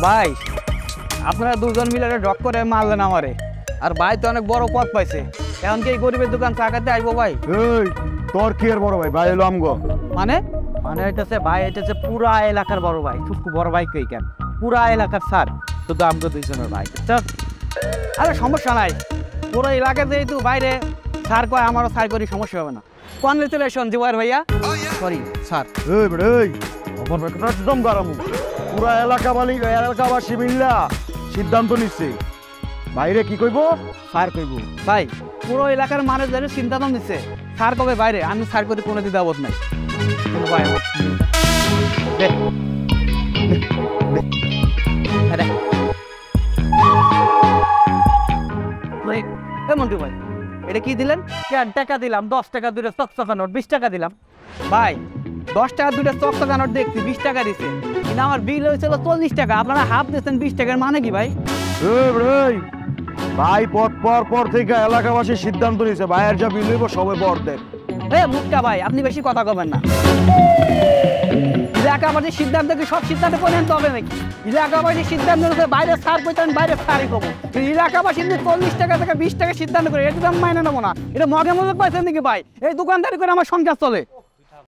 ভাই আপনারা দুজন মিলে ডক করে মারলেন আমারে, আর ভাই তো অনেক বড় পথ পাইছে, এখন কি এই গরিবের দোকান চাকাতে আইবো ভাই? এই তোর কি আর বড় ভাই, ভাই হলো আমগো। মানে মানে হইতেছে ভাই, হইতেছে পুরা এলাকার বড় ভাই, টুকু বড় ভাই কই কেন, পুরা এলাকার স্যার, শুধু আমগো দুইজনের ভাই। আরে সমস্যা নাই, পুরো এলাকা যেহেতু বাইরে স্যার কয়, আমারও স্যার করি, সমস্যা হবে না। কনগ্রেচুলেশন জুবাইর ভাইয়া, সরি স্যার। এই বেড়ে এই অপর বেটা একদম গরম, পুরা এলাকাবাসী মিল্লা সিদ্ধান্ত নিচ্ছে বাইরে কি কইবো, স্যার কইব। ভাই পুরো এলাকার মানুষ যেন চিন্তা তো নিচ্ছে, স্যার কবে বাইরে, আমি স্যার করে কোনো দ্বিধাবোধ নাই। কোনো ভাই দে, দে, দে। মন্টু ভাই এটা কি দিলেন? টাকা দিলাম, 10 টাকা দুটো চকচকা নোট, 20 টাকা দিলাম। ভাই 10 টাকা দুটো চকচকা নোট দেখছি, 20 টাকা দিছে, কিন্তু আমার বিল হয়েছিল 40 টাকা, আপনারা হাফ দিচ্ছেন 20 টাকার মানে কি ভাই? ভাই পর থেকে এলাকাবাসী সিদ্ধান্ত নিছে ভাইয়ের যা বিল হইব সবাই বর দেন। মুখটা ভাই আপনি বেশি কথা কবেন না, এলাকাবাসীর সিদ্ধান্ত কি সব সিদ্ধান্ত পর্যন্ত হবে নাকি? এলাকাবাসীর সিদ্ধান্ত বাইরে সার পেতেন, বাইরে সারই কমো, এলাকাবাসী 40 টাকা থেকে 20 টাকা সিদ্ধান্ত করে, এটা আমি মাইনে নেবো না। এটা মগে মগে পাইছেন নাকি ভাই? এই দোকানদারি করে আমার সংসার চলে।